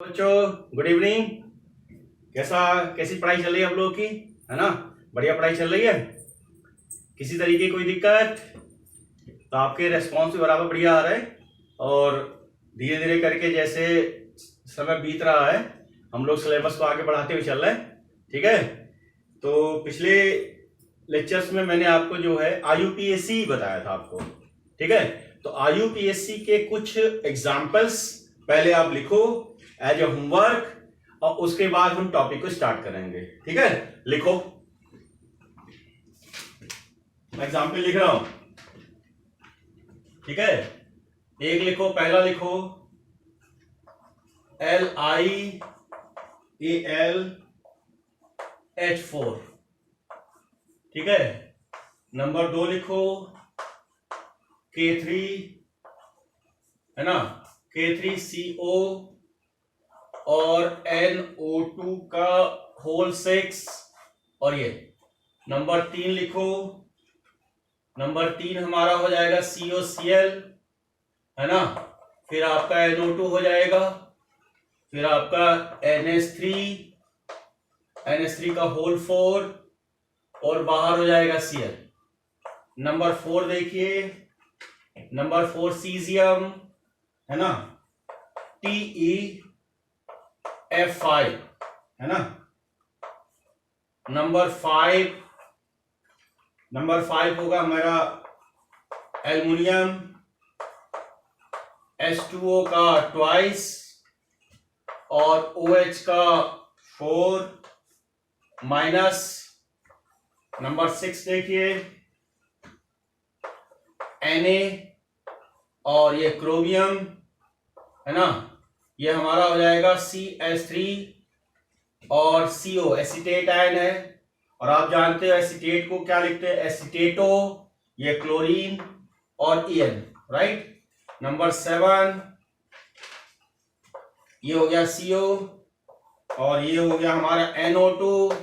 बच्चों good evening. कैसी पढ़ाई चल रही है आप लोगों की? है ना, बढ़िया पढ़ाई चल रही है। किसी तरीके की कोई दिक्कत? तो आपके रेस्पॉन्स भी बराबर बढ़िया आ रहा है और धीरे धीरे करके जैसे समय बीत रहा है हम लोग सिलेबस को आगे बढ़ाते हुए चल रहे हैं। ठीक है, तो पिछले लेक्चर्स में मैंने आपको जो है IUPAC बताया था आपको। ठीक है, तो IUPAC के कुछ एग्जाम्पल्स पहले आप लिखो एज ए होमवर्क और उसके बाद हम टॉपिक को स्टार्ट करेंगे। ठीक है, लिखो। मैं एग्जाम्पल लिख रहा हूं। ठीक है, एक लिखो, पहला लिखो LiAlH4। ठीक है, नंबर 2 लिखो K3, है ना, K3CO और NO2 का होल 6। और ये नंबर 3 लिखो, नंबर 3 हमारा हो जाएगा COCl, है ना, फिर आपका NO2 हो जाएगा, फिर आपका NH3 का होल 4 और बाहर हो जाएगा Cl। नंबर 4 देखिए, नंबर 4 सीजियम, है ना, TeF5, है ना। नंबर 5 होगा मेरा एल्युमिनियम, H2O का ट्वाइस और OH का 4 माइनस। नंबर 6 देखिए Na और ये क्रोमियम, है ना, ये हमारा हो जाएगा CH3 और CO एसीटेट आयन है। और आप जानते हो एसीटेट को क्या लिखते हैं, एसीटेटो, ये क्लोरीन और En, राइट। नंबर 7 ये हो गया CO और ये हो गया हमारा NO2।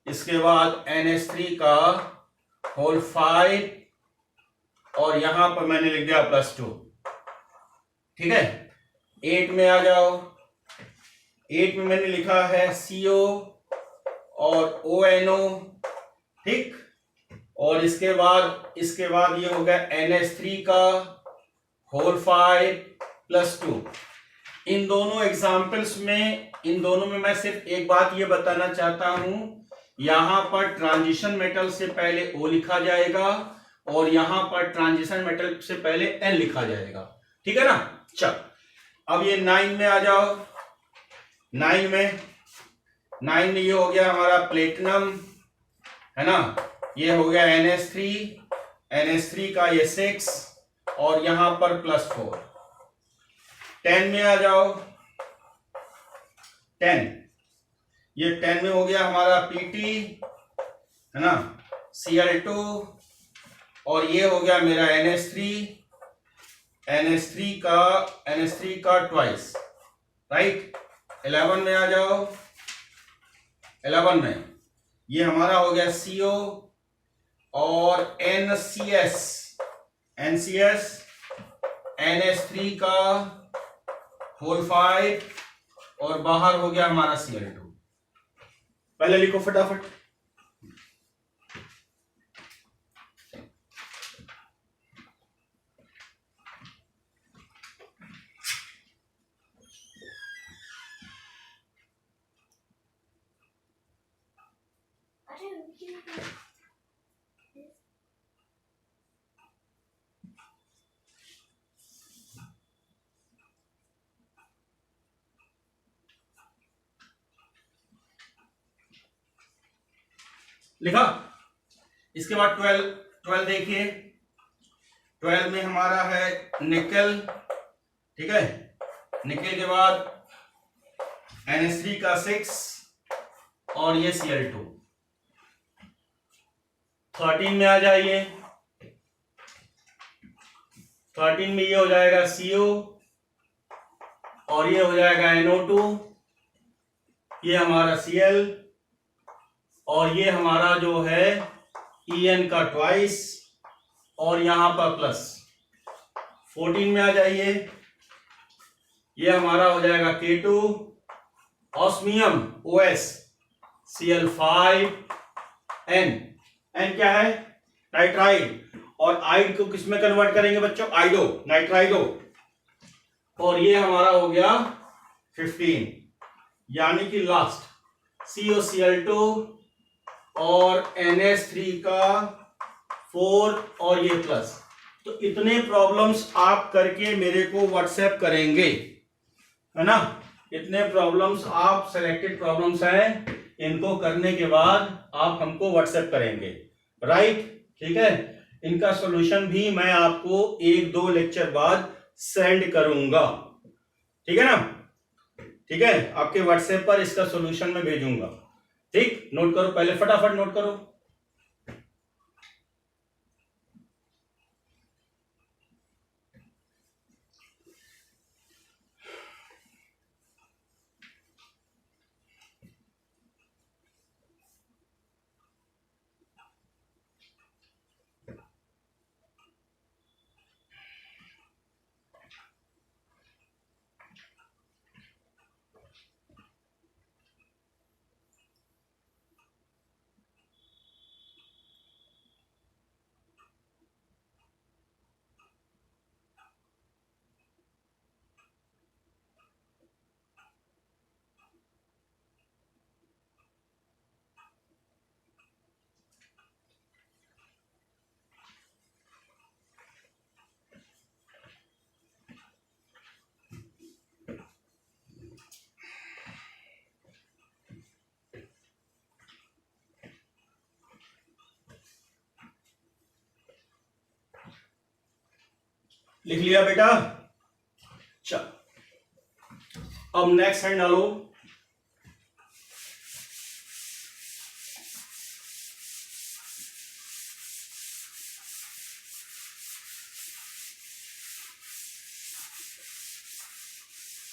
इसके बाद NH3 का होल 5 और यहां पर मैंने लिख दिया +2। ठीक है, 8 में आ जाओ। 8 में मैंने लिखा है CO और ONO। ठीक, और इसके बाद ये हो गया NH3 का होल 5 +2। इन दोनों एग्जाम्पल्स में, मैं सिर्फ एक बात ये बताना चाहता हूं, यहां पर ट्रांजिशन मेटल से पहले O लिखा जाएगा और यहां पर ट्रांजिशन मेटल से पहले N लिखा जाएगा। ठीक है ना। चल अब ये 9 में आ जाओ। 9 में ये हो गया हमारा प्लेटिनम, है ना, ये हो गया NH3 का ये 6 और यहां पर +4। 10 में आ जाओ। 10 में हो गया हमारा PT, है ना, Cl2 और ये हो गया मेरा NH3 का ट्वाइस, राइट। 11 में आ जाओ। 11 में ये हमारा हो गया CO और NCS NH3 का होल 5 और बाहर हो गया हमारा Cl2। पहले लिखो फटाफट। लिखा। इसके बाद 12 देखिए। 12 में हमारा है निकल। ठीक है, निकल के बाद NH3 का 6 और ये Cl2। 13 में आ जाइए। 13 में ये हो जाएगा CO और ये हो जाएगा NO2, ये हमारा Cl और ये हमारा जो है En का ट्वाइस और यहां पर प्लस। 14 में आ जाइए। ये हमारा हो जाएगा K2 osmium OS Cl5N। N क्या है? नाइट्राइड। और आइड को किस में कन्वर्ट करेंगे बच्चों? आइडो, नाइट्राइडो। और ये हमारा हो गया 15, यानी कि लास्ट COCl2 और NH3 का 4 और ये प्लस। तो इतने प्रॉब्लम्स आप करके मेरे को व्हाट्सएप करेंगे, है ना? इतने प्रॉब्लम्स आप सिलेक्टेड प्रॉब्लम्स हैं, इनको करने के बाद आप हमको व्हाट्सएप करेंगे, राइट? ठीक है, इनका सॉल्यूशन भी मैं आपको 1-2 लेक्चर बाद सेंड करूंगा, ठीक है ना? ठीक है, आपके व्हाट्सएप पर इसका सॉल्यूशन मैं भेजूंगा। ठीक, नोट करो, पहले फटाफट नोट करो। लिख लिया बेटा? चल, अब नेक्स्ट हैंड डालो।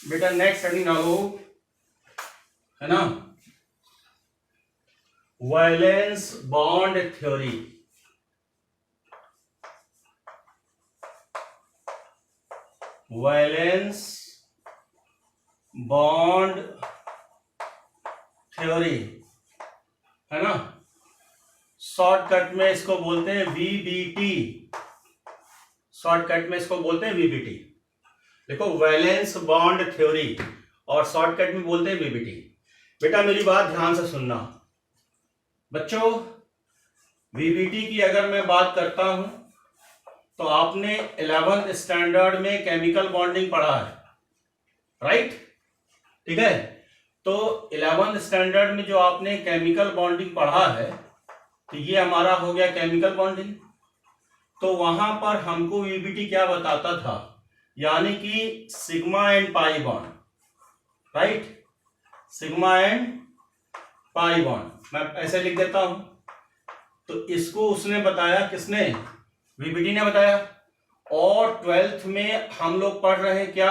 बेटा नेक्स्ट हेडिंग डालो, है ना? Valence bond theory. Valence bond theory, है ना? शॉर्टकट में इसको बोलते हैं VBT। शॉर्टकट में इसको बोलते हैं VBT। देखो, वैलेंस बॉन्ड थ्योरी और शॉर्टकट में बोलते हैं VBT। बेटा मेरी बात ध्यान से सुनना बच्चों। VBT की अगर मैं बात करता हूं तो आपने 11th स्टैंडर्ड में केमिकल बॉन्डिंग पढ़ा है, राइट? ठीक है, तो 11th स्टैंडर्ड में जो आपने केमिकल बॉन्डिंग पढ़ा है, तो ये हमारा हो गया केमिकल बॉन्डिंग। तो वहां पर हमको VBT क्या बताता था? यानी कि sigma and pi bond, right? Sigma and pi bond मैं ऐसे लिख देता हूं। तो इसको उसने बताया, किसने? VBT ने बताया। और 12th में हम लोग पढ़ रहे हैं क्या?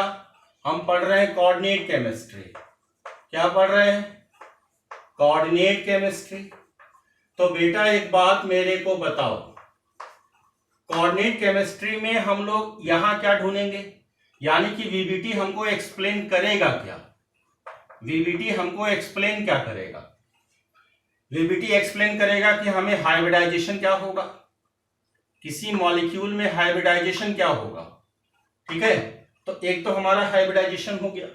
हम पढ़ रहे हैं कोऑर्डिनेट केमिस्ट्री। क्या पढ़ रहे हैं? Coordinate chemistry. तो बेटा एक बात मेरे को बताओ, कोऑर्डिनेट केमिस्ट्री में हम लोग यहां क्या ढूंढेंगे? यानी कि VBT हमको एक्सप्लेन करेगा क्या? VBT हमको एक्सप्लेन क्या करेगा? VBT एक्सप्लेन करेगा कि हमें हाइब्रिडाइजेशन क्या होगा, किसी मॉलिक्यूल में हाइब्रिडाइजेशन क्या होगा। ठीक है, तो एक तो हमारा हाइब्रिडाइजेशन हो गया।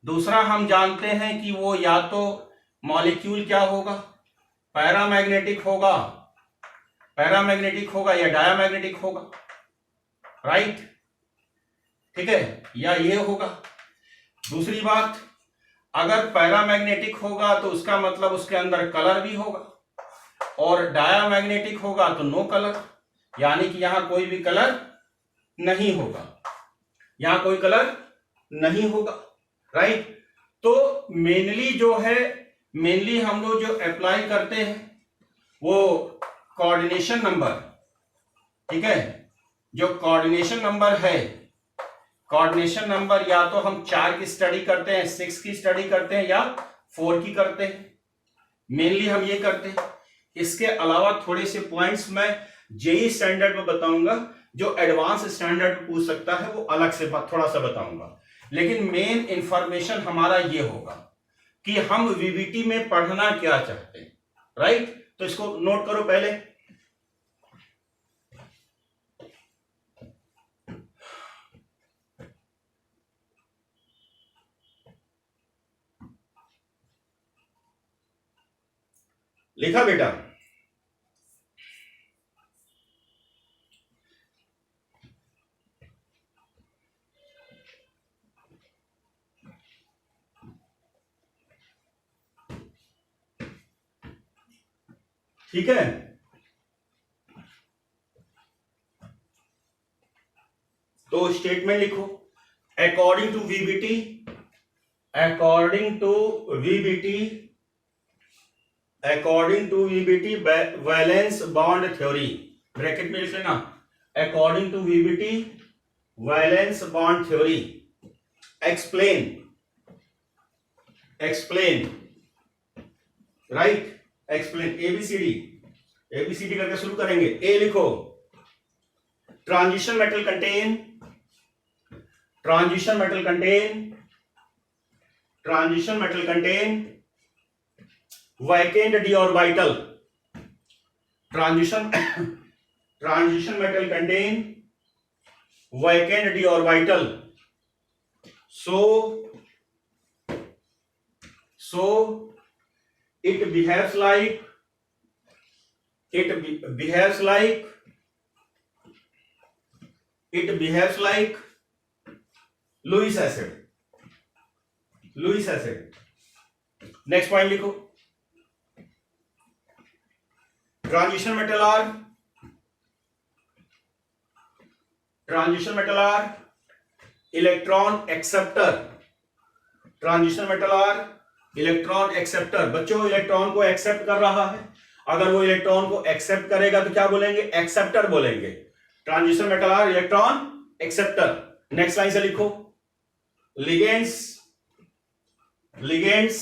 दूसरा हम जानते हैं कि वो या तो मॉलिक्यूल क्या होगा, पैरामैग्नेटिक होगा या डायामैग्नेटिक होगा, राइट? ठीक है, या ये होगा। दूसरी बात, अगर पैरामैग्नेटिक होगा तो उसका मतलब उसके अंदर कलर भी होगा, और डायामैग्नेटिक होगा तो नो कलर, यानी कि यहां कोई भी कलर नहीं होगा, यहां कोई कलर नहीं होगा, राइट? तो मेनली हम लोग जो अप्लाई करते हैं वो कोऑर्डिनेशन नंबर, ठीक है? जो कोऑर्डिनेशन नंबर है, कोऑर्डिनेशन नंबर या तो हम 4 की स्टडी करते हैं, 6 की स्टडी करते हैं, या 4 की करते हैं। मेनली हम ये करते हैं। इसके अलावा थोड़े से पॉइंट्स मैं जेई स्टैंडर्ड में बताऊंगा, जो एडवांस स्टैंडर्ड पूछ सकता है वो अलग से थोड़ा सा बताऊंगा, लेकिन मेन इंफॉर्मेशन हमारा ये होगा कि हम वीबीटी में पढ़ना क्या चाहते हैं, राइट। तो इसको नोट करो पहले। लिखा बेटा? ठीक है, तो स्टेटमेंट लिखो। According to VBT, according to VBT, according to VBT valence bond theory, bracket में लिख लेना, according to VBT valence bond theory, explain, explain, right, explain, A B C D, A B C D करके शुरू करेंगे। ए लिखो, transition metal contain, transition metal contain, transition metal contain vacant D orbital, transition, transition metal contain vacant D orbital, so it behaves like, it behaves like, it behaves like Lewis acid, Lewis acid। Next point लिखो, transition metal are, transition metal are electron acceptor, transition metal are electron acceptor. बच्चों electron को accept कर रहा है, अगर वो electron को accept करेगा तो क्या बोलेंगे? एक्सेप्टर बोलेंगे। Transition metal are electron acceptor. Next line से लिखो, ligands, ligands,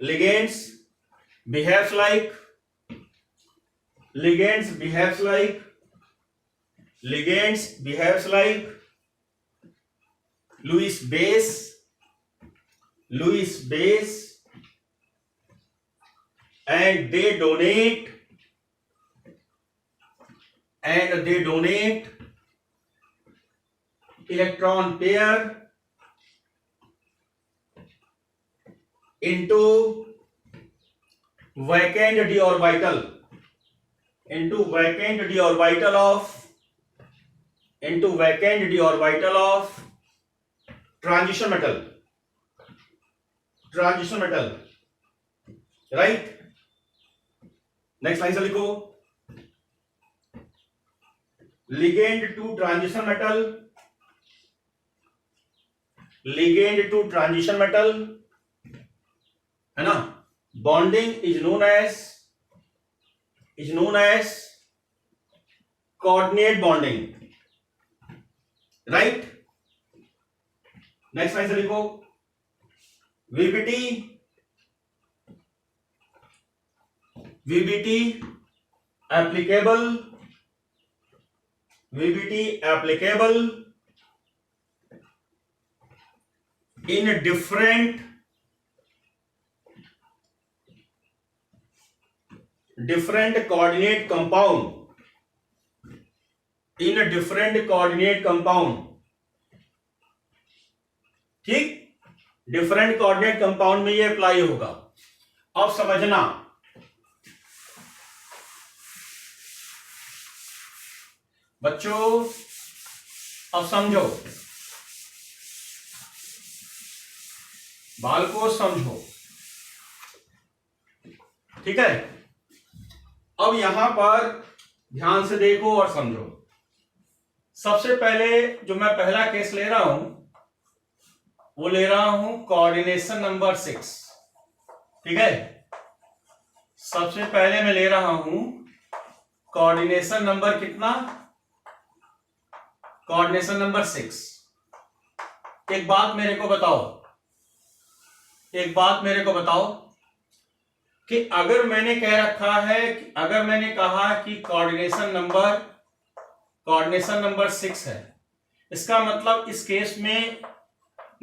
ligands behaves like, ligands behaves like, ligands behaves like Lewis base, Lewis base, and they donate, and they donate electron pair into vacant d orbital, into vacant d orbital of, into vacant d orbital of transition metal, transition metal, right। Next line से लिखो, ligand to transition metal, ligand to transition metal है ना, bonding is known as, is known as coordinate bonding, right. Next line से लिखो, VBT, VBT applicable, VBT applicable in different, different coordinate compound, in different coordinate compound, ठीक, different coordinate compound में ये apply होगा। अब समझना, बच्चों अब समझो, बाल को समझो, ठीक है। अब यहां पर ध्यान से देखो और समझो। सबसे पहले जो मैं पहला केस ले रहा हूं वो ले रहा हूं कोऑर्डिनेशन नंबर 6, ठीक है। सबसे पहले मैं ले रहा हूं कोऑर्डिनेशन नंबर कितना? Coordination number 6। एक बात मेरे को बताओ, एक बात मेरे को बताओ कि अगर मैंने कह रखा है, अगर मैंने कहा कि कोऑर्डिनेशन नंबर कोऑर्डिनेशन नंबर 6 है। इसका मतलब इस केस में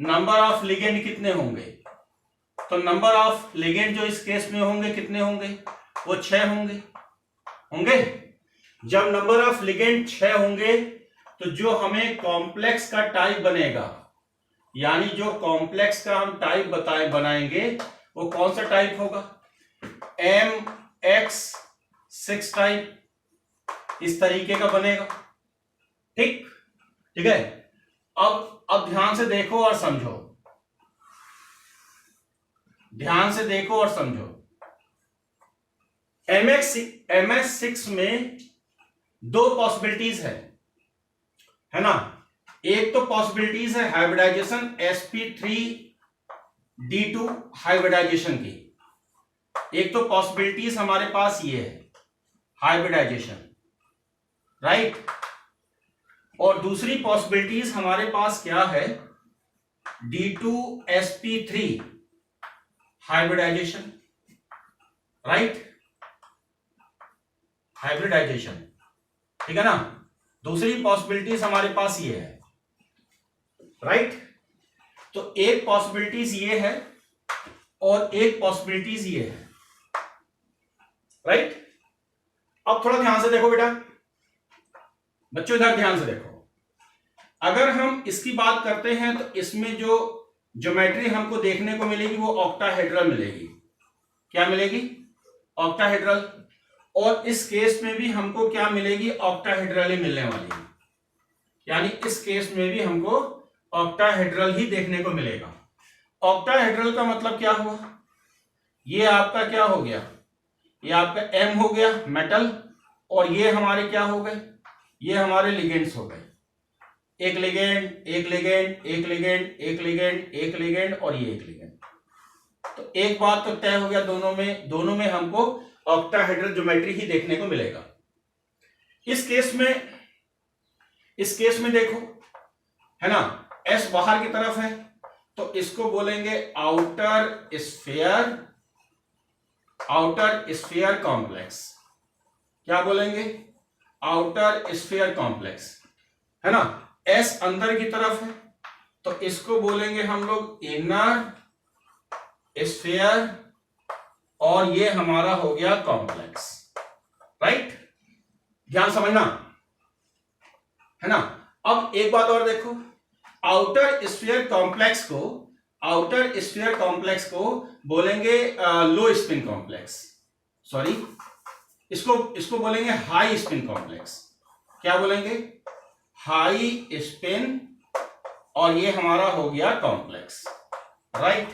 नंबर ऑफ लिगेंड कितने होंगे? तो नंबर ऑफ लिगेंड जो इस केस में होंगे कितने होंगे? वो 6 होंगे। जब नंबर ऑफ लिगेंड 6 होंगे तो जो हमें कॉम्प्लेक्स का टाइप बनेगा, यानी जो कॉम्प्लेक्स का हम टाइप बनाएंगे वो कौन सा टाइप होगा? MX6 टाइप, इस तरीके का बनेगा। ठीक है। अब ध्यान से देखो और समझो, ध्यान से देखो और समझो। MS6 में दो पॉसिबिलिटीज है ना। एक तो पॉसिबिलिटीज है हाइब्रिडाइजेशन sp3d2 हाइब्रिडाइजेशन की। एक तो पॉसिबिलिटीज हमारे पास ये है हाइब्रिडाइजेशन, राइट। और दूसरी पॉसिबिलिटीज हमारे पास क्या है? D2sp3 hybridisation, right, hybridisation. ठीक है ना। दूसरी पॉसिबिलिटीज हमारे पास ये है, राइट। तो एक पॉसिबिलिटीज ये है और एक पॉसिबिलिटीज ये है, राइट। अब थोड़ा ध्यान से देखो बेटा, बच्चों इधर ध्यान से देखो। अगर हम इसकी बात करते हैं तो इसमें जो ज्योमेट्री हमको देखने को मिलेगी वो ऑक्टाहेड्रल मिलेगी। क्या मिलेगी? ऑक्टाहेड्रल। और इस केस में भी हमको क्या मिलेगी? ऑक्टाहेड्रल ही मिलने वाली है, यानी इस केस में भी हमको ऑक्टाहेड्रल ही देखने को मिलेगा। ऑक्टाहेड्रल का मतलब क्या हुआ? ये आपका क्या हो गया? ये आपका M हो गया मेटल, और ये हमारे क्या हो गए? ये हमारे लिगेंड्स हो गए। एक लिगेंड, एक लिगेंड, एक लिगेंड, एक लिगेंड, एक लिगेंड, और ये एक लिगेंड। तो एक बात तो तय हो गया, दोनों में हमको ऑक्टाहेड्रल ज्योमेट्री ही देखने को मिलेगा। इस केस में देखो, है ना, S बाहर की तरफ है तो इसको बोलेंगे आउटर स्फीयर कॉम्प्लेक्स। क्या बोलेंगे? आउटर स्फीयर कॉम्प्लेक्स, है ना। S अंदर की तरफ है तो इसको बोलेंगे हम लोग इनर स्फीयर, और ये हमारा हो गया कॉम्प्लेक्स, राइट। ध्यान समझना, है ना। अब एक बात और देखो, आउटर स्फीयर कॉम्प्लेक्स को बोलेंगे लो स्पिन कॉम्प्लेक्स, सॉरी, इसको बोलेंगे हाई स्पिन कॉम्प्लेक्स। क्या बोलेंगे? हाई स्पिन, और ये हमारा हो गया कॉम्प्लेक्स, राइट।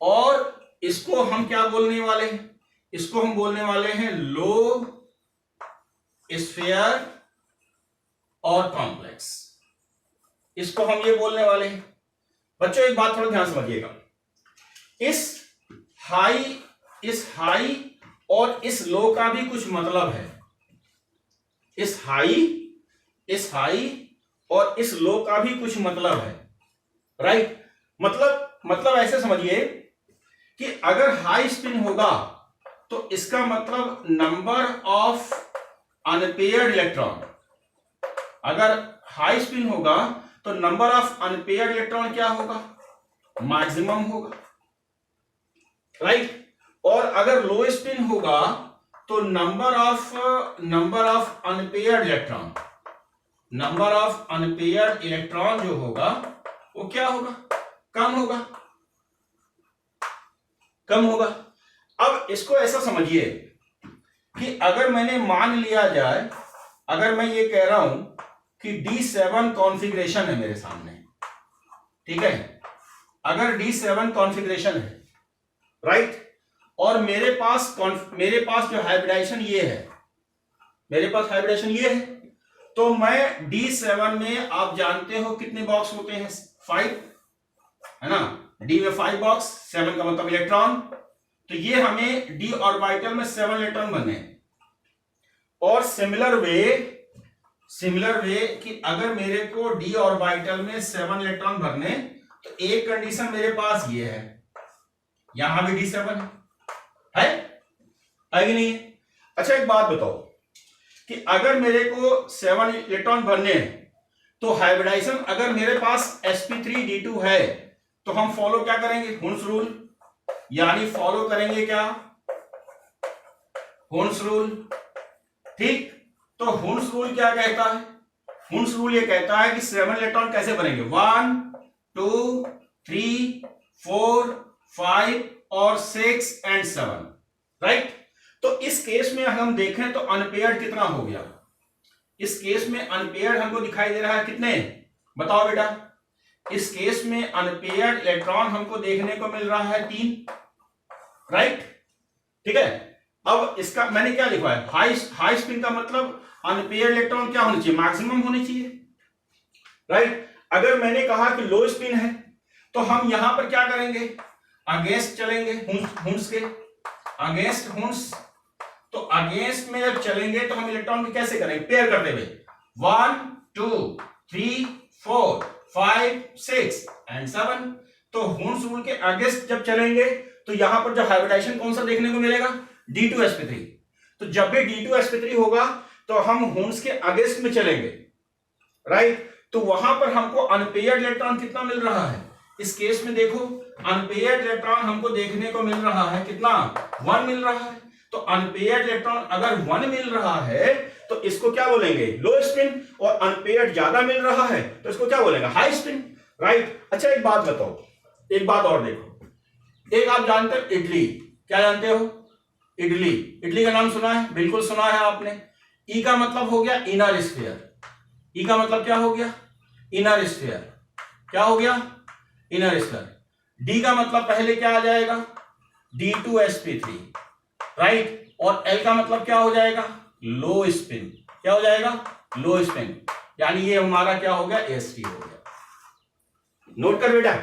और इसको हम क्या बोलने वाले हैं? इसको हम बोलने वाले हैं लो स्फीयर और कॉम्प्लेक्स, इसको हम ये बोलने वाले हैं। बच्चों एक बात थोड़ा ध्यान समझिएगा, इस हाई और इस लो का भी कुछ मतलब है। इस हाई और इस लो का भी कुछ मतलब है, राइट। मतलब ऐसे समझिए कि अगर हाई स्पिन होगा तो इसका मतलब नंबर ऑफ अनपेयर्ड इलेक्ट्रॉन, अगर हाई स्पिन होगा तो नंबर ऑफ अनपेयर्ड इलेक्ट्रॉन क्या होगा? मैक्सिमम होगा, राइट। और अगर लो स्पिन होगा तो नंबर ऑफ अनपेयर्ड इलेक्ट्रॉन जो होगा वो क्या होगा? कम होगा। अब इसको ऐसा समझिए कि अगर मैंने मान लिया जाए, अगर मैं ये कह रहा हूं कि D7 कॉन्फ़िगरेशन है मेरे सामने, ठीक है, अगर D7 कॉन्फ़िगरेशन है, राइट, और मेरे पास जो हाइब्रिडाइजेशन ये है, तो मैं D7 में, आप जानते हो कितने बॉक्स होते हैं? 5, है ना। D में 5 बॉक्स, 7 का मतलब इलेक्ट्रॉन, तो ये हमें D ऑर्बिटल में 7 इलेक्ट्रॉन बनने हैं। और सिमिलर वे कि अगर मेरे को D ऑर्बिटल में 7 इलेक्ट्रॉन भरने, तो एक कंडीशन मेरे पास ये है, यहां भी D7 है कि नहीं है? अच्छा एक बात बताओ, कि अगर मेरे को 7 इलेक्ट्रॉन भरने हैं तो हाइब्रिडाइजेशन अगर मेरे पास sp3d2 है तो हम फॉलो क्या करेंगे, हुन्स रूल, यानी फॉलो करेंगे क्या, हुन्स रूल। ठीक, तो हुन्स रूल क्या कहता है, हुन्स रूल ये कहता है कि 7 इलेक्ट्रॉन कैसे बनेंगे, 1 2 3 4 5 और 6 एंड 7, राइट। तो इस केस में हम देखें तो अनपेयर्ड कितना हो गया, इस केस में अनपेयर्ड हमको दिखाई दे रहा है कितने, बताओ बेटा। इस केस में अनपेयर्ड इलेक्ट्रॉन हमको देखने को मिल रहा है 3, राइट। ठीक है, अब इसका मैंने क्या लिखा है, हाई स्पिन का मतलब अनपेयर्ड इलेक्ट्रॉन क्या होनी चाहिए, मैक्सिमम होनी चाहिए, राइट। अगर मैंने कहा कि लो स्पिन है तो हम यहां पर क्या करेंगे, अगेंस्ट चलेंगे, हुन्स के अगेंस्ट हुन्स। तो अगेंस्ट में जब चलेंगे तो हम इलेक्ट्रॉन को कैसे करेंगे, पेयर करते हुए, 1 2 3 4 5 6 एंड 7। तो हुन्स रूल के अगेंस्ट जब चलेंगे तो यहां पर जो हाइब्रिडाइजेशन कौन सा देखने को मिलेगा, D2sp3। तो जब भी D2sp3 होगा तो हम हुन्स के अगेंस्ट में चलेंगे, राइट। तो वहां पर हमको अनपेयर्ड इलेक्ट्रॉन कितना मिल रहा है, इस केस में देखो अनपेयर्ड इलेक्ट्रॉन हमको देखने को मिल रहा है कितना, 1 मिल रहा है। तो अनपेयर्ड इलेक्ट्रॉन अगर 1 मिल रहा है तो इसको क्या बोलेंगे, लो स्पिन, और अनपेयर्ड ज्यादा मिल रहा है तो इसको क्या बोलेंगे, हाई स्पिन, राइट। अच्छा एक बात बताओ, एक बात और देखो, एक आप जानते हो इडली, क्या जानते हो, इडली, इडली का नाम सुना है, बिल्कुल सुना है आपने। ई का मतलब हो गया इनर स्फीयर, ई का मतलब क्या हो गया, इनर स्फीयर, क्या हो गया, इनर स्फीयर। डी का मतलब पहले क्या आ जाएगा, D2sp3, राइट। और एल का मतलब क्या हो जाएगा, लो स्पिन, क्या हो जाएगा, लो स्पिन, यानी ये हमारा क्या हो गया, St हो गया। नोट कर बेटा।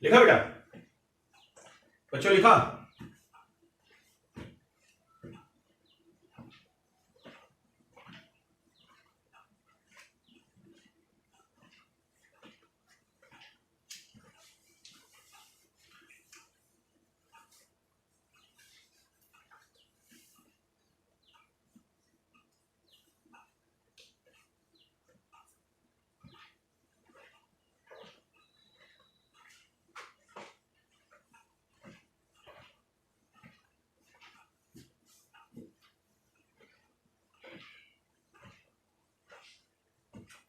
लिखा बेटा, बच्चों लिखा,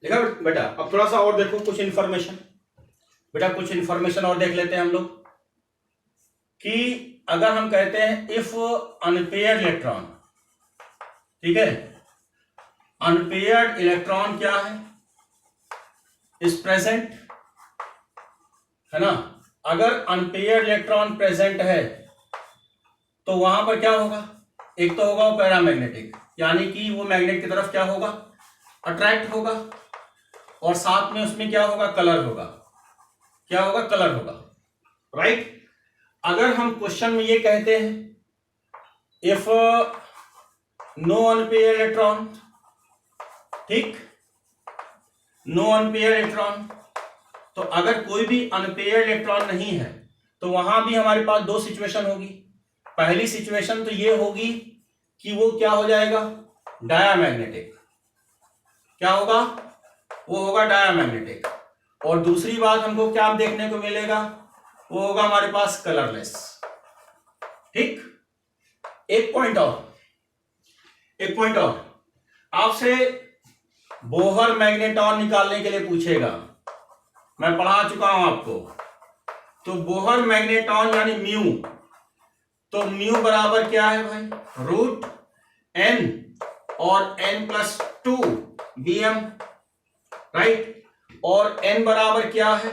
देखा बेटा। अब थोड़ा सा और देखो, कुछ इंफॉर्मेशन बेटा, कुछ इंफॉर्मेशन और देख लेते हैं हम लोग कि अगर हम कहते हैं इफ अनपेयर्ड इलेक्ट्रॉन, ठीक है, अनपेयर्ड इलेक्ट्रॉन क्या है, इज प्रेजेंट, है ना। अगर अनपेयर्ड इलेक्ट्रॉन प्रेजेंट है तो वहां पर क्या होगा, एक तो होगा वो पैरामैग्नेटिक, यानी कि वो मैग्नेट की तरफ क्या होगा, अट्रैक्ट होगा, और साथ में उसमें क्या होगा, कलर होगा, क्या होगा, कलर होगा, राइट। अगर हम क्वेश्चन में ये कहते हैं इफ नो अनपेयर्ड इलेक्ट्रॉन, ठीक, नो अनपेयर्ड इलेक्ट्रॉन, तो अगर कोई भी अनपेयर्ड इलेक्ट्रॉन नहीं है तो वहां भी हमारे पास दो सिचुएशन होगी, पहली सिचुएशन तो ये होगी कि वो क्या हो जाएगा, डायामैग्नेटिक। क्या होगा, वो होगा डायामैग्नेटिक। और दूसरी बात हमको क्या देखने को मिलेगा, वो होगा हमारे पास कलरलेस। ठीक, एक पॉइंट और आपसे बोहर मैग्नेट्रॉन निकालने के लिए पूछेगा, मैं पढ़ा चुका हूं आपको। तो बोहर मैग्नेट्रॉन यानी म्यू, तो म्यू बराबर क्या है भाई, रूट एन और n+2 bm, राइट। और n बराबर क्या है,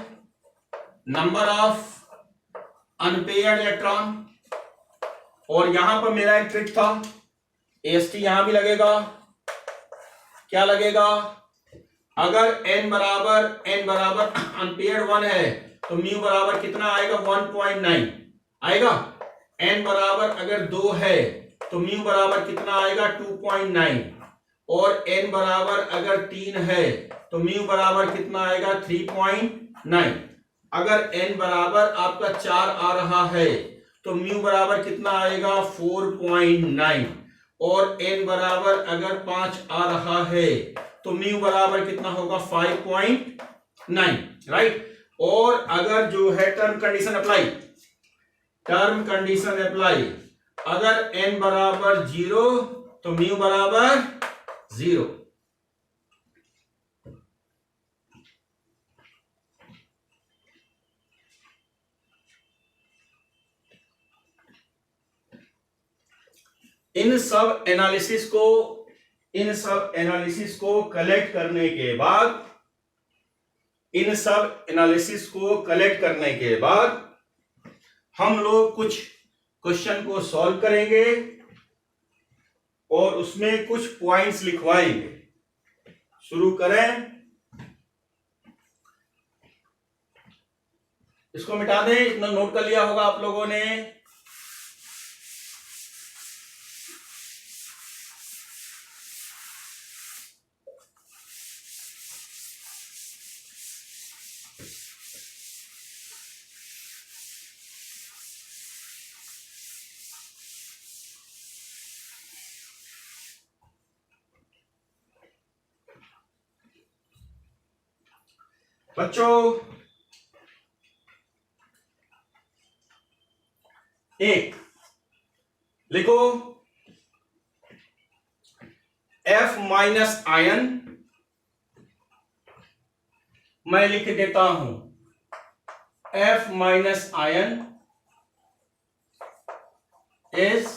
नंबर ऑफ अनपेयर्ड इलेक्ट्रॉन। और यहां पर मेरा एक ट्रिक था, AST यहां भी लगेगा, क्या लगेगा, अगर n बराबर अनपेयर्ड 1 है तो म्यू बराबर कितना आएगा, 1.9 आएगा। n बराबर अगर 2 है तो म्यू बराबर कितना आएगा, 2.9। और n बराबर अगर 3 है तो म्यू बराबर कितना आएगा, 3.9। अगर n बराबर आपका 4 आ रहा है तो म्यू बराबर कितना आएगा, 4.9। और n बराबर अगर 5 आ रहा है तो म्यू बराबर कितना होगा, 5.9, राइट। और अगर जो है टर्म कंडीशन अप्लाई, अगर n बराबर 0 तो म्यू बराबर 0। इन सब एनालिसिस को कलेक्ट करने के बाद हम लोग कुछ क्वेश्चन को सॉल्व करेंगे और उसमें कुछ पॉइंट्स लिखवाएंगे। शुरू करें, इसको मिटा दें, इतना नोट कर लिया होगा आप लोगों ने। बच्चों, एक लिखो, F माइनस आयन, मैं लिख देता हूं, F minus ion is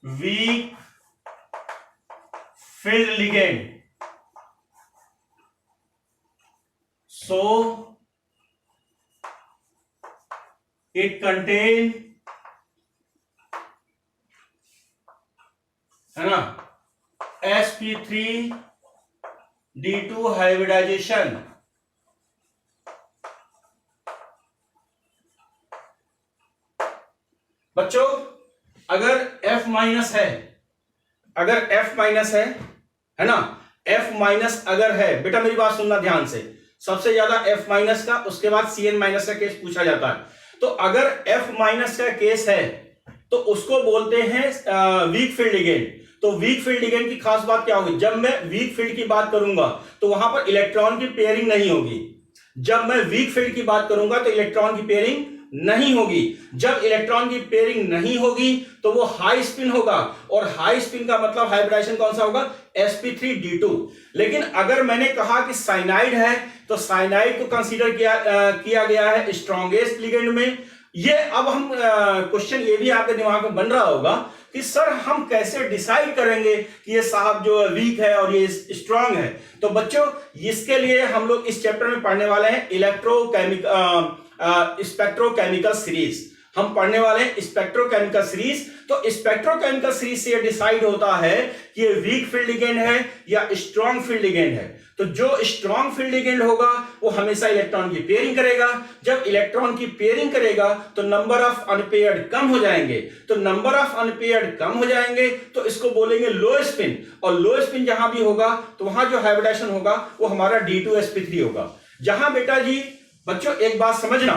weak field ligand, so it contain, है ना, sp3d2 हाइब्रिडाइजेशन। बच्चों, अगर F माइनस है, है ना, F माइनस अगर है, बेटा मेरी बात सुनना ध्यान से, सबसे ज्यादा F माइनस का, उसके बाद Cn माइनस का केस पूछा जाता है। तो अगर F माइनस का केस है तो उसको बोलते हैं वीक फील्ड लिगेंड। तो वीक फील्ड लिगेंड की खास बात क्या होगी, जब मैं वीक फील्ड की बात करूंगा तो वहां पर इलेक्ट्रॉन की पेयरिंग नहीं होगी। जब मैं वीक फील्ड की बात करूंगा तो इलेक्ट्रॉन की पेयरिंग नहीं होगी। जब इलेक्ट्रॉन की पेयरिंग नहीं होगी तो वो हाई स्पिन होगा, और हाई स्पिन का मतलब हाइब्रिडाइजेशन कौन सा होगा, sp3d2। लेकिन अगर मैंने कहा कि साइनाइड है तो साइनाइड को कंसीडर किया गया है स्ट्रॉन्गेस्ट लिगेंड में। ये अब हम क्वेश्चन ये भी आपके दिमाग में बन रहा होगा कि सर हम कैसे डिसाइड करेंगे कि ये साहब जो वीक है और ये स्ट्रांग है। तो बच्चों, इसके लिए हम लोग इस चैप्टर में पढ़ने वाले हैं स्पेक्ट्रोकेमिकल सीरीज। हम पढ़ने वाले हैं स्पेक्ट्रोकेमिकल सीरीज। तो स्पेक्ट्रोकेमिकल सीरीज से ये डिसाइड होता है कि ये वीक फील्ड लिगेंड है या स्ट्रॉन्ग फील्ड लिगेंड है। तो जो स्ट्रॉन्ग फील्ड लिगेंड होगा वो हमेशा इलेक्ट्रॉन की पेयरिंग करेगा। जब इलेक्ट्रॉन की पेयरिंग करेगा तो नंबर ऑफ अनपेयर्ड कम हो जाएंगे। तो नंबर ऑफ अनपेयर्ड कम हो जाएंगे तो इसको बोलेंगे लो स्पिन। और लो स्पिन जहां भी होगा तो वहां जो हाइब्रिडाइजेशन होगा वो हमारा D2sp3 होगा। जहां बेटा जी बच्चों एक बात समझना,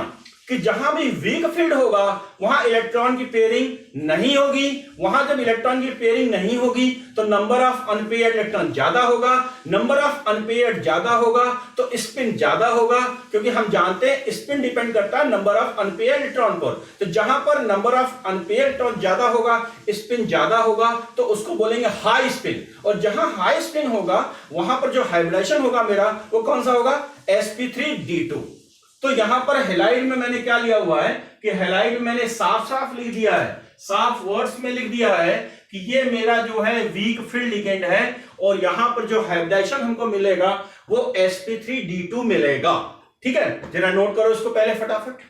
कि जहां भी वीक फील्ड होगा वहां इलेक्ट्रॉन की पेयरिंग नहीं होगी। वहां जब इलेक्ट्रॉन की पेयरिंग नहीं होगी तो नंबर ऑफ अनपेयर्ड इलेक्ट्रॉन ज्यादा होगा। नंबर ऑफ अनपेयर्ड ज्यादा होगा तो स्पिन ज्यादा होगा, क्योंकि हम जानते हैं स्पिन डिपेंड करता है नंबर ऑफ अनपेयर्ड इलेक्ट्रॉन पर। तो जहां पर नंबर ऑफ अनपेयर्ड इलेक्ट्रॉन ज्यादा होगा, स्पिन ज्यादा होगा, तो उसको बोलेंगे हाई स्पिन। और जहां हाई स्पिन होगा वहां पर जो हाइब्रिडेशन होगा मेरा वो कौन सा होगा, sp3d2। तो यहां पर हैलाइड में मैंने क्या लिया हुआ है कि हैलाइड में मैंने साफ साफ लिख दिया है, साफ वर्ड्स में लिख दिया है कि ये मेरा जो है वीक फील्ड लिगेंड है, और यहां पर जो हाइब्रिडेशन हमको मिलेगा वो sp3d2 मिलेगा। ठीक है, जरा नोट करो इसको पहले फटाफट।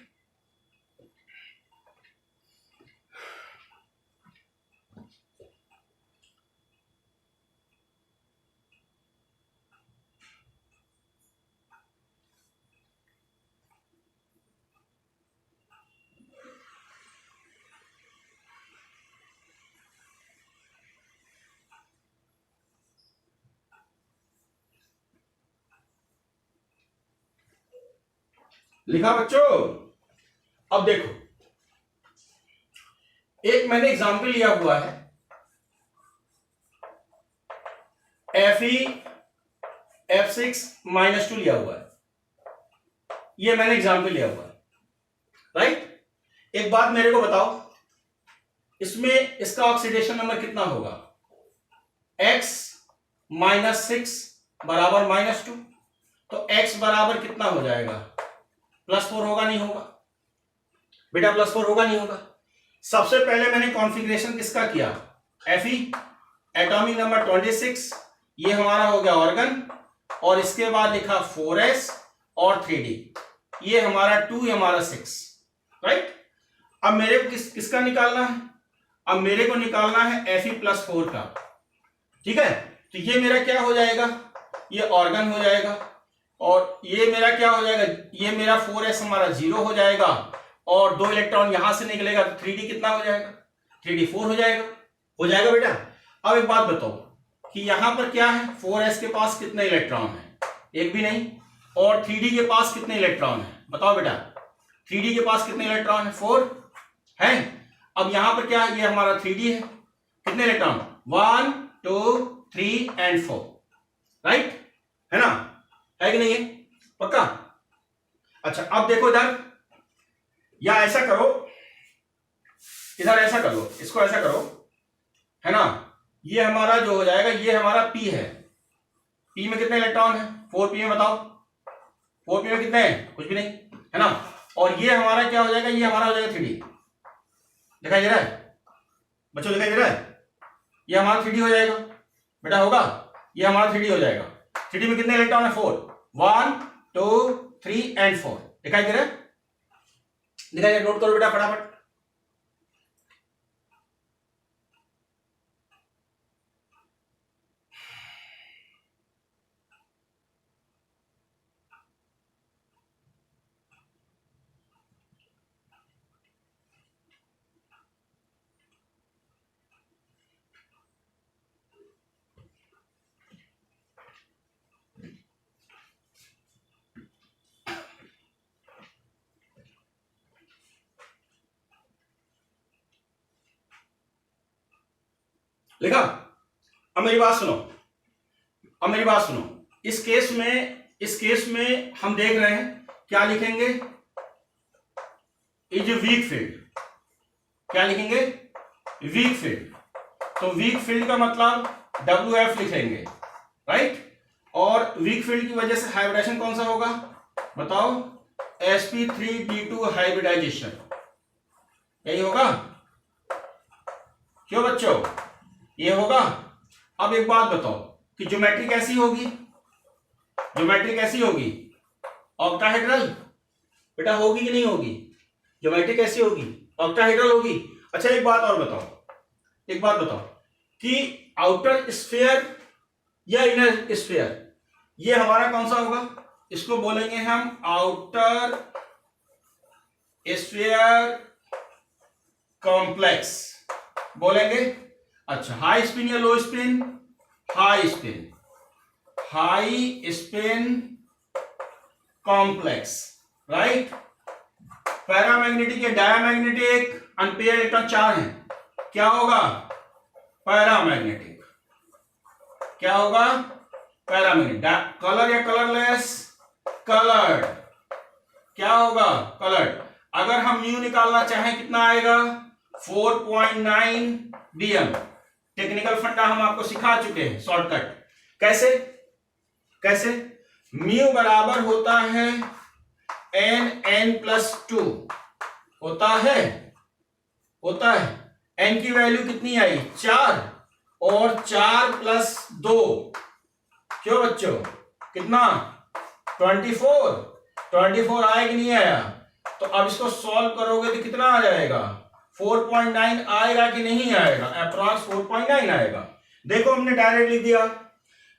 लिखा बच्चों? अब देखो, एक मैंने एग्जांपल लिया हुआ है Fe(F6) -2 लिया हुआ है। ये मैंने एग्जांपल लिया हुआ है, राइट। एक बात मेरे को बताओ, इसमें इसका ऑक्सीडेशन नंबर कितना होगा? X -6 बराबर -2, तो X बराबर कितना हो जाएगा? +4 होगा नहीं होगा बेटा? +4 होगा नहीं होगा? सबसे पहले मैंने कॉन्फ़िगरेशन किसका किया? Fe, एटॉमिक नंबर 26, ये हमारा हो गया ऑर्गन, और इसके बाद लिखा 4s और 3d, ये हमारा 2, ये हमारा 6, राइट। अब मेरे को किसका निकालना है? अब मेरे को निकालना है Fe+4 का। ठीक है, तो ये मेरा क्या हो जाएगा? ये ऑर्गन हो जाएगा, और ये मेरा क्या हो जाएगा? ये मेरा 4s हमारा 0 हो जाएगा, और 2 इलेक्ट्रॉन यहां से निकलेगा तो 3d कितना हो जाएगा? 3d 4 हो जाएगा। हो जाएगा बेटा? अब एक बात बताओ कि यहां पर क्या है, 4s के पास कितने इलेक्ट्रॉन है? एक भी नहीं। और 3d के पास कितने इलेक्ट्रॉन है? बताओ बेटा, 3d के पास कितने इलेक्ट्रॉन है? 4 है। अब यहां पर क्या है, ये हमारा 3d है, कितने इलेक्ट्रॉन? 1 2 3 एंड 4, राइट, है ना? है कि नहीं है? पक्का? अच्छा, अब देखो इधर, या ऐसा करो, इधर ऐसा कर लो, इसको ऐसा करो, है ना? ये हमारा जो हो जाएगा, ये हमारा P है। P में कितने इलेक्ट्रॉन है? 4P में बताओ, 4P में कितने हैं? कुछ भी नहीं, है ना? और ये हमारा क्या हो जाएगा? ये हमारा हो जाएगा 3D। दिखाई दे रहा है बच्चों? दिखाई दे रहा है? ये हमारा 3D हो जाएगा बेटा, होगा? ये हमारा 3D हो जाएगा। 3D में कितने इलेक्ट्रॉन है? 4, 1 2 3 एंड 4। दिखाई दे रहा है? दिखाई दे? नोट करो बेटा फटाफट। लिखा? अब मेरी बात सुनो, अब मेरी बात सुनो। इस केस में हम देख रहे हैं क्या लिखेंगे? Is weak field. क्या लिखेंगे? Weak field. तो वीक फील्ड का मतलब WF लिखेंगे, राइट। और वीक फील्ड की वजह से हाइब्रिडेशन कौन सा होगा? बताओ? sp3d2 हाइब्रिडाइजेशन, यही होगा। क्यों बच्चों? ये होगा। अब एक बात बताओ कि ज्योमेट्री कैसी होगी? ज्योमेट्री कैसी होगी? ऑक्टाहेड्रल बेटा, होगी कि नहीं होगी? ज्योमेट्री कैसी होगी? ऑक्टाहेड्रल होगी। अच्छा, एक बात और बताओ, एक बात बताओ कि आउटर स्फीयर या इनर स्फीयर, ये हमारा कौन सा होगा? इसको बोलेंगे हम आउटर स्फीयर कॉम्प्लेक्स बोलेंगे। अच्छा, हाई स्पिन या लो spin? High spin, high spin complex, right. Paramagnetic या डायमैग्नेटिक, अनपेयर इलेक्ट्रॉन 4 हैं, क्या होगा? पैरामैग्नेटिक। क्या होगा? पैरामैग्नेटिक। कलर या कलरलेस? कलर्ड। क्या होगा? कलर्ड। अगर हम म्यू निकालना चाहें कितना आएगा? 4.9 dm। टेक्निकल फंडा हम आपको सिखा चुके हैं, शॉर्टकट। कैसे? कैसे? म्यू बराबर होता है n+2 होता है n की वैल्यू कितनी आई? 4, और 4 + 2 क्यों बच्चों? कितना? 24 आया कि नहीं आया? तो अब इसको सॉल्व करोगे तो कितना आ जाएगा? 4.9 आएगा कि नहीं आएगा? अप्रॉक्स 4.9 आएगा। देखो हमने डायरेक्ट लिख दिया।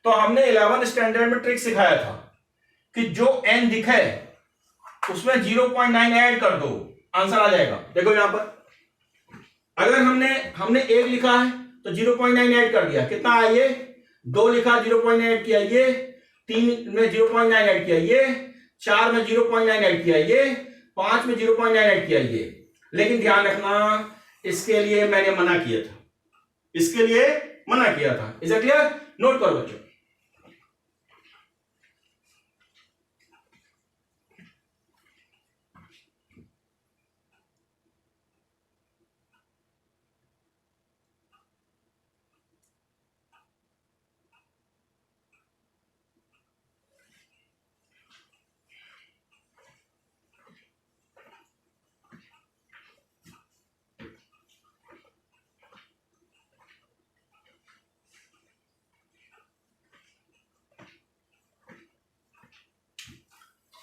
तो हमने 11th स्टैंडर्ड में ट्रिक सिखाया था कि जो n दिखे उसमें 0.9 ऐड कर दो, आंसर आ जाएगा। देखो यहां पर अगर हमने 1 लिखा है तो 0.9 ऐड कर दिया, कितना है ये? 2 लिखा, 0.9 ऐड किया ये, 3 में 0.9 ऐड किया ये, 4 में 0.9 ऐड किया ये, 5 में 0.9 ऐड किया ये। लेकिन ध्यान रखना, इसके लिए मैंने मना किया था, इसके लिए मना किया था। Is it clear? नोट करो बच्चों।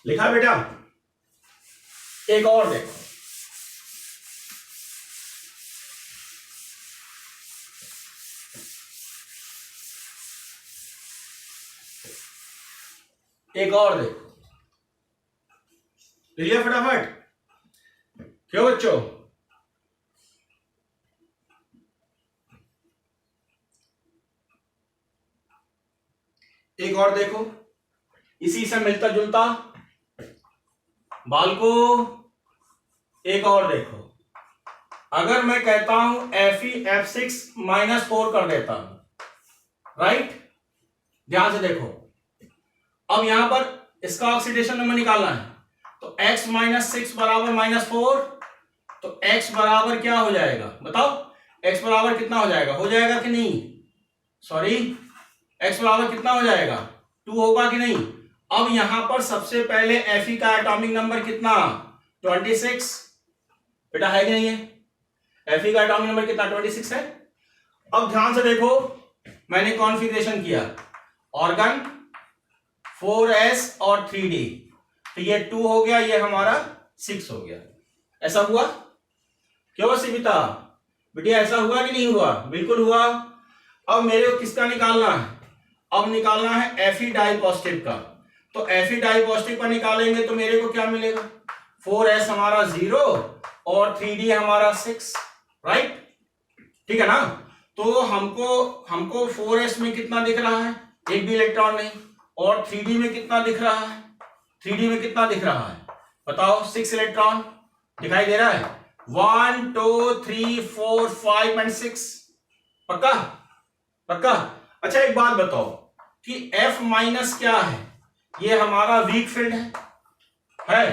लिखा बेटा? एक और देखो, एक और देखो, लिया फटाफट। क्यों बच्चों? एक और देखो, इसी से मिलता जुलता बालको। एक और देखो, अगर मैं कहता हूं Fe F6 - 4 कर देता हूं, राइट? ध्यान से देखो, अब यहां पर इसका ऑक्सीडेशन नंबर निकालना है, तो x - 6 बराबर -4, तो x बराबर क्या हो जाएगा? बताओ, x बराबर कितना हो जाएगा? हो जाएगा कि नहीं? सॉरी, x बराबर कितना हो जाएगा? 2 होगा कि नहीं? अब यहां पर सबसे पहले Fe का एटॉमिक नंबर कितना? 26। बेटा है कि नहीं है? Fe का एटॉमिक नंबर कितना? 26 है। अब ध्यान से देखो, मैंने कॉन्फ़िगरेशन किया, ऑर्गन 4s और 3d, तो ये 2 हो गया, ये हमारा 6 हो गया। ऐसा हुआ? क्यों सीमिता बेटिया, ऐसा हुआ कि नहीं हुआ? बिल्कुल हुआ। अब मेरे को किसका निकालना है? अब निकालना है Fe डाई पॉजिटिव का। तो Fe डाई पॉजिटिव का निकालेंगे तो मेरे को क्या मिलेगा? 4s हमारा 0 और 3d हमारा 6, राइट? ठीक है ना? तो हमको 4s में कितना दिख रहा है? एक भी इलेक्ट्रॉन नहीं। और 3d में कितना दिख रहा है? 3d में कितना दिख रहा है? बताओ, 6 इलेक्ट्रॉन दिखाई दे रहा है। 1 2 3 4 5 एंड 6। पक्का? पक्का? अच्छा एक बात बताओ कि F- क्या है? ये हमारा वीक फील्ड है।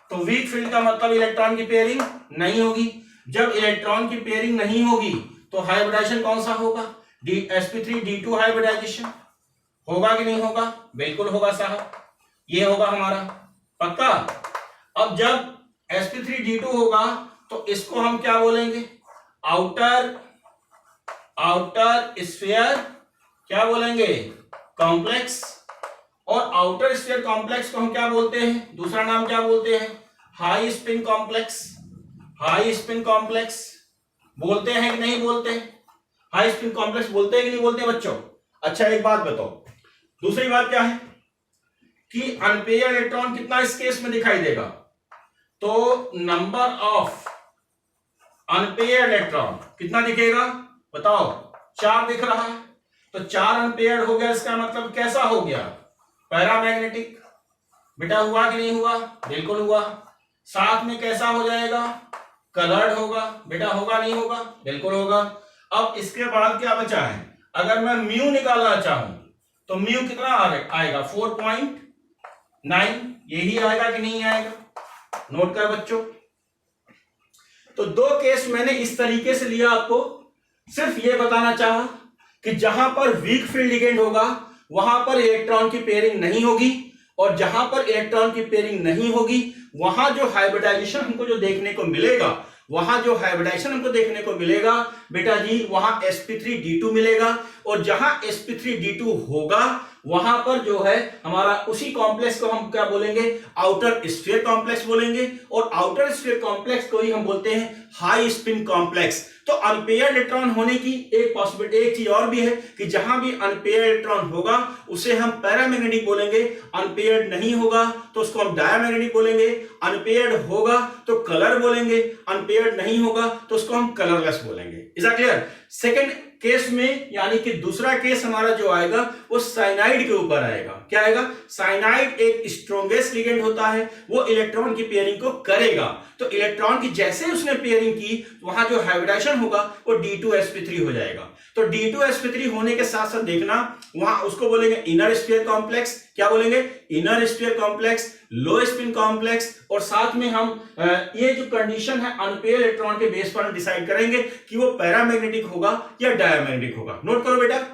तो वीक फील्ड का मतलब इलेक्ट्रॉन की पेयरिंग नहीं होगी। जब इलेक्ट्रॉन की पेयरिंग नहीं होगी तो हाइब्रिडाइजेशन कौन सा होगा? sp3d2 हाइब्रिडाइजेशन होगा कि नहीं होगा? बिल्कुल होगा साहब, ये होगा हमारा। पक्का? अब जब sp3d2 होगा तो इसको हम क्या बोलेंगे? आउटर स्फीयर क्या बोलेंगे? कॉम्प्लेक्स। और आउटर स्फीयर कॉम्प्लेक्स को हम क्या बोलते हैं? दूसरा नाम क्या बोलते हैं? High spin complex. High spin complex बोलते हैं कि नहीं बोलते? हाई स्पिन कॉम्प्लेक्स बोलते हैं कि नहीं बोलते बच्चों? अच्छा एक बात बताओ, दूसरी बात क्या है कि अनपेयर इलेक्ट्रॉन कितना इस केस में दिखाई देगा? तो नंबर ऑफ अनपेयर इलेक्ट्रॉन कितना दिखेगा? बताओ, 4 दिख रहा है। तो 4 अनपेयर हो गया, इसका मतलब कैसा हो गया? पैरामैग्नेटिक। बेटा हुआ कि नहीं हुआ? बिल्कुल हुआ। साथ में कैसा हो जाएगा, कलर्ड होगा। बेटा होगा नहीं होगा, बिल्कुल होगा। अब इसके बाद क्या बचा है, अगर मैं म्यू निकालना चाहूं तो म्यू कितना आएगा 4.9, यही आएगा कि नहीं आएगा, नोट कर बच्चों। तो दो केस मैंने इस तरीके से लिया, आपको सिर्फ ये बताना चाहा कि जहां पर वीक फील्ड लिगेंड होगा वहां पर इलेक्ट्रॉन की पेयरिंग नहीं होगी, और जहां पर इलेक्ट्रॉन की पेयरिंग नहीं होगी वहां जो हाइब्रिडाइजेशन हमको जो देखने को मिलेगा, बेटा जी वहां sp3d2 मिलेगा। और जहां sp3d2 होगा वहां पर जो है हमारा उसी कॉम्प्लेक्स को हम क्या बोलेंगे, आउटर स्फीयर कॉम्प्लेक्स बोलेंगे। और आउटर स्फीयर कॉम्प्लेक्स को ही हम बोलते हैं हाई स्पिन कॉम्प्लेक्स। तो अनपेयर्ड इलेक्ट्रॉन होने की एक पॉसिबिलिटी, एक चीज और भी है कि जहां भी अनपेयर्ड इलेक्ट्रॉन होगा उसे हम पैरामैग्नेटिक बोलेंगे, अनपेयर्ड नहीं होगा तो उसको हम डायमैग्नेटिक बोलेंगे, अनपेयर्ड होगा तो कलर बोलेंगे, अनपेयर्ड नहीं होगा तो उसको हम कलरलेस बोलेंगे। Is that clear? Second case में यानी कि दूसरा केस हमारा जो आएगा वो साइनाइड के ऊपर आएगा। क्या आएगा? साइनाइड एक स्ट्रॉन्गेस्ट लिगेंड होता है, वो इलेक्ट्रॉन की पेयरिंग को करेगा। तो इलेक्ट्रॉन की जैसे उसने पेयरिंग की वहां जो हाइब्रिडाइजेशन होगा वो D2sp3 हो जाएगा। तो D2sp3 होने के साथ साथ देखना वहां उसको बोलेंगे इनर स्फीयर कॉम्प्लेक्स। क्या बोलेंगे? इनर स्फीयर कॉम्प्लेक्स, लो स्पिन कॉम्प्लेक्स। और साथ में हम ये जो कंडीशन है अनपेयर्ड इलेक्ट्रॉन के बेस पर डिसाइड करेंगे कि वो पैरामैग्नेटिक होगा या डायमैग्नेटिक होगा। नोट करो बेटा।